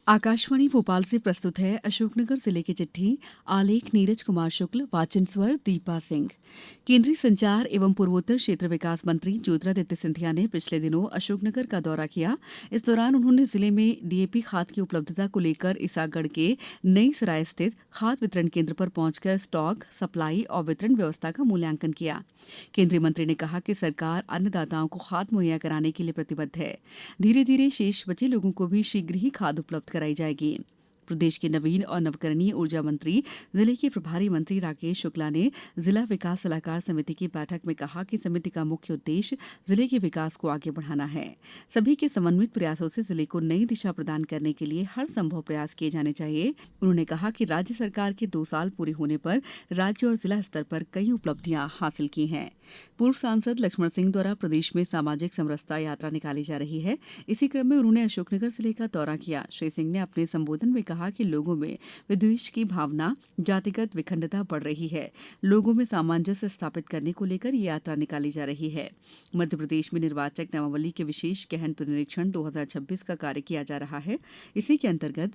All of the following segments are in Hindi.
आकाशवाणी भोपाल से प्रस्तुत है अशोकनगर जिले की चिट्ठी। आलेख नीरज कुमार शुक्ल, वाचन स्वर दीपा सिंह। केंद्रीय संचार एवं पूर्वोत्तर क्षेत्र विकास मंत्री ज्योतिरादित्य सिंधिया ने पिछले दिनों अशोकनगर का दौरा किया। इस दौरान उन्होंने जिले में डीएपी खाद की उपलब्धता को लेकर ईसागढ़ के नई सराय स्थित खाद वितरण केंद्र पर पहुंचकर स्टॉक, सप्लाई और वितरण व्यवस्था का मूल्यांकन किया। केंद्रीय मंत्री ने कहा कि सरकार अन्नदाताओं को खाद मुहैया कराने के लिए प्रतिबद्ध है। धीरे धीरे शेष बचे लोगों को भी शीघ्र ही खाद उपलब्ध कराई जाएगी। प्रदेश के नवीन और नवकरणीय ऊर्जा मंत्री जिले के प्रभारी मंत्री राकेश शुक्ला ने जिला विकास सलाहकार समिति की बैठक में कहा कि समिति का मुख्य उद्देश्य जिले के विकास को आगे बढ़ाना है। सभी के समन्वित प्रयासों से जिले को नई दिशा प्रदान करने के लिए हर संभव प्रयास किए जाने चाहिए। उन्होंने कहा कि राज्य सरकार के 2 साल पूरे होने पर राज्य और जिला स्तर पर कई उपलब्धियां हासिल की हैं। पूर्व सांसद लक्ष्मण सिंह द्वारा प्रदेश में सामाजिक समरसता यात्रा निकाली जा रही है। इसी क्रम में उन्होंने अशोकनगर जिले का दौरा किया। श्री सिंह ने अपने संबोधन में कहा कि लोगों में विद्वेष की भावना, जातिगत विखंडता बढ़ रही है। लोगों में सामंजस्य स्थापित करने को लेकर ये यात्रा निकाली जा रही है। मध्य प्रदेश में निर्वाचक नामावली के विशेष गहन पुनरीक्षण 2026 का कार्य किया जा रहा है। इसी के अंतर्गत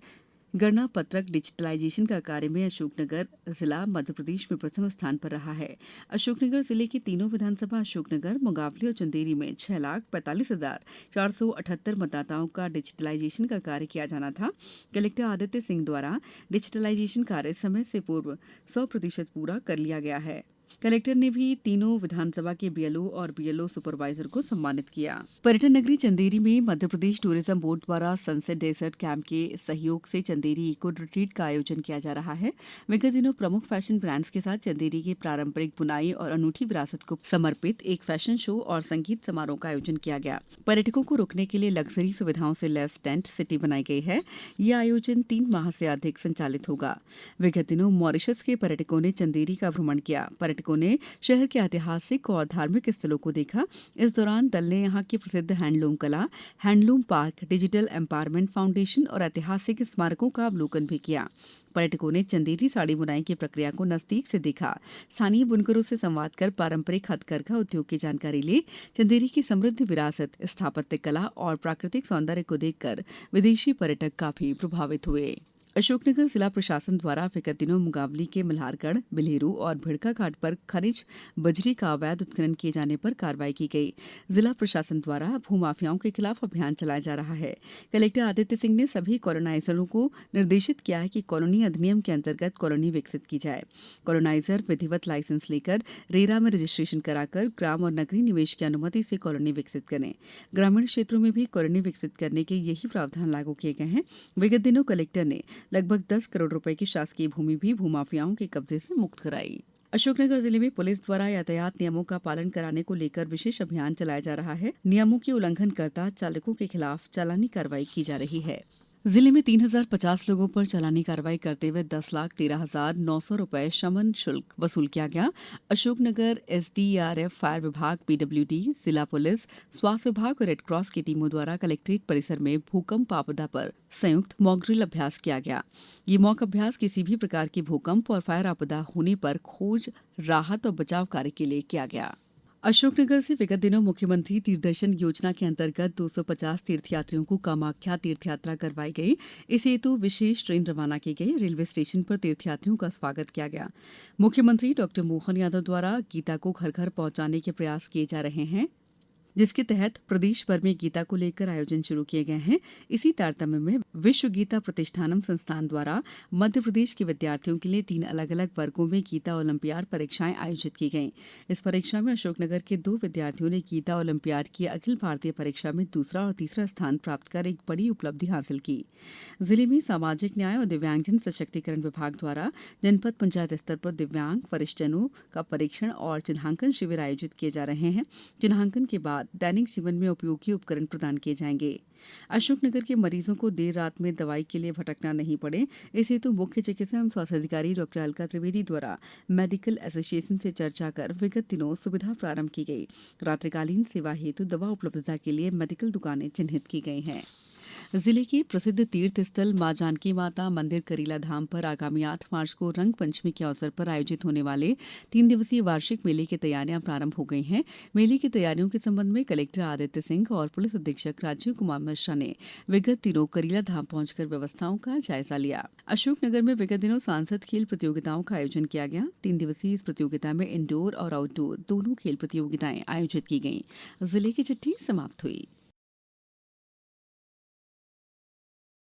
गणना पत्रक डिजिटलाइजेशन का कार्य में अशोकनगर जिला मध्य प्रदेश में प्रथम स्थान पर रहा है। अशोकनगर जिले की तीनों विधानसभा अशोकनगर, मुंगावली और चंदेरी में 6,45,478 मतदाताओं का डिजिटलाइजेशन का कार्य किया जाना था। कलेक्टर आदित्य सिंह द्वारा डिजिटलाइजेशन कार्य समय से पूर्व 100% पूरा कर लिया गया है। कलेक्टर ने भी तीनों विधानसभा के बीएलओ और बीएलओ सुपरवाइजर को सम्मानित किया। पर्यटन नगरी चंदेरी में मध्य प्रदेश टूरिज्म बोर्ड द्वारा सनसेट डेजर्ट कैंप के सहयोग से चंदेरी इको रिट्रीट का आयोजन किया जा रहा है। विगत दिनों प्रमुख फैशन ब्रांड्स के साथ चंदेरी की पारंपरिक बुनाई और अनूठी विरासत को समर्पित एक फैशन शो और संगीत समारोह का आयोजन किया गया। पर्यटकों को रुकने के लिए लग्जरी सुविधाओं से लैस टेंट सिटी बनाई गई है। यह आयोजन 3 माह से अधिक संचालित होगा। विगत दिनों मॉरिशस के पर्यटकों ने चंदेरी का भ्रमण किया। पर्यटकों ने शहर के ऐतिहासिक और धार्मिक स्थलों को देखा। इस दौरान दल ने यहां की प्रसिद्ध हैंडलूम कला, handloom park, digital empowerment foundation और ऐतिहासिक स्मारकों का अवलोकन भी किया। पर्यटकों ने चंदेरी साड़ी बुनाई की प्रक्रिया को नजदीक से देखा। स्थानीय बुनकरों से संवाद कर पारंपरिक हथकरघा उद्योग की जानकारी ली। चंदेरी की समृद्ध विरासत, स्थापत्य कला और प्राकृतिक सौंदर्य को देखकर विदेशी पर्यटक काफी प्रभावित हुए। अशोकनगर जिला प्रशासन द्वारा विगत दिनों मुंगावली के मल्हारगढ़, बिल्हेरू और भिड़का घाट पर खनिज बजरी का अवैध उत्खनन किए जाने पर कार्रवाई की गई। जिला प्रशासन द्वारा भूमाफियाओं के खिलाफ अभियान चलाया जा रहा है। कलेक्टर आदित्य सिंह ने सभी कॉलोनाइजरों को निर्देशित किया है कि कॉलोनी अधिनियम के अंतर्गत कॉलोनी विकसित की जाए। कॉलोनाइजर विधिवत लाइसेंस लेकर रेरा में रजिस्ट्रेशन कराकर ग्राम और नगरीय निवेश की अनुमति से कॉलोनी विकसित करें। ग्रामीण क्षेत्रों में भी कॉलोनी विकसित करने के यही प्रावधान लागू किए गए हैं। विगत दिनों कलेक्टर ने लगभग 10 करोड़ रुपए की शासकीय भूमि भी भूमाफियाओं के कब्जे से मुक्त कराई। अशोकनगर जिले में पुलिस द्वारा यातायात नियमों का पालन कराने को लेकर विशेष अभियान चलाया जा रहा है। नियमों के उल्लंघन करता चालकों के खिलाफ चालानी कार्रवाई की जा रही है। जिले में 3,050 लोगों पर चालानी कार्रवाई करते हुए 10,13,900 रुपए शमन शुल्क वसूल किया गया। अशोकनगर एसडीआरएफ, फायर विभाग, पीडब्ल्यूडी, जिला पुलिस, स्वास्थ्य विभाग और रेडक्रॉस की टीमों द्वारा कलेक्ट्रेट परिसर में भूकंप आपदा पर संयुक्त मॉक ड्रिल अभ्यास किया गया। ये मॉक अभ्यास किसी भी प्रकार की भूकंप और फायर आपदा होने पर खोज, राहत और बचाव कार्य के लिए किया गया। अशोकनगर से विगत दिनों मुख्यमंत्री तीर्थदर्शन योजना के अंतर्गत 250 तीर्थयात्रियों को कामाख्या तीर्थयात्रा करवाई गई। इस हेतु विशेष ट्रेन रवाना की गई। रेलवे स्टेशन पर तीर्थयात्रियों का स्वागत किया गया। मुख्यमंत्री डॉ मोहन यादव द्वारा गीता को घर घर पहुंचाने के प्रयास किए जा रहे हैं, जिसके तहत प्रदेश भर में गीता को लेकर आयोजन शुरू किए गए हैं। इसी तारतम्य में विश्व गीता प्रतिष्ठानम संस्थान द्वारा मध्य प्रदेश के विद्यार्थियों के लिए 3 अलग-अलग वर्गों में गीता ओलंपियाड परीक्षाएं आयोजित की गईं। इस परीक्षा में अशोकनगर के 2 विद्यार्थियों ने गीता ओलंपियाड की अखिल भारतीय परीक्षा में दूसरा और तीसरा स्थान प्राप्त कर एक बड़ी उपलब्धि हासिल की। जिले में सामाजिक न्याय और दिव्यांगजन सशक्तिकरण विभाग द्वारा जनपद पंचायत स्तर पर दिव्यांग वरिष्ठजनों का परीक्षण और चिन्हांकन शिविर आयोजित किए जा रहे हैं। चिन्हांकन के बाद दैनिक जीवन में उपयोगी उपकरण प्रदान किए जाएंगे। अशोकनगर के मरीजों को देर रात में दवाई के लिए भटकना नहीं पड़े, इस हेतु मुख्य चिकित्सा एवं स्वास्थ्य अधिकारी डॉ अलका त्रिवेदी द्वारा मेडिकल एसोसिएशन से चर्चा कर विगत दिनों सुविधा प्रारंभ की गई। रात्रिकालीन सेवा हेतु दवा उपलब्धता के लिए मेडिकल दुकानें चिन्हित की गई हैं। जिले के प्रसिद्ध तीर्थ स्थल मां जानकी माता मंदिर करीला धाम पर आगामी 8 मार्च को रंग पंचमी के अवसर पर आयोजित होने वाले 3 दिवसीय वार्षिक मेले की तैयारियां प्रारंभ हो गई हैं। मेले की तैयारियों के संबंध में कलेक्टर आदित्य सिंह और पुलिस अधीक्षक राजीव कुमार मिश्रा ने विगत दिनों करीला धाम पहुंचकर व्यवस्थाओं का जायजा लिया। अशोकनगर में विगत दिनों सांसद खेल प्रतियोगिताओं का आयोजन किया गया। 3 दिवसीय इस प्रतियोगिता में इंडोर और आउटडोर दोनों खेल प्रतियोगिताएं आयोजित की गईं। जिले की चिट्ठी समाप्त हुई।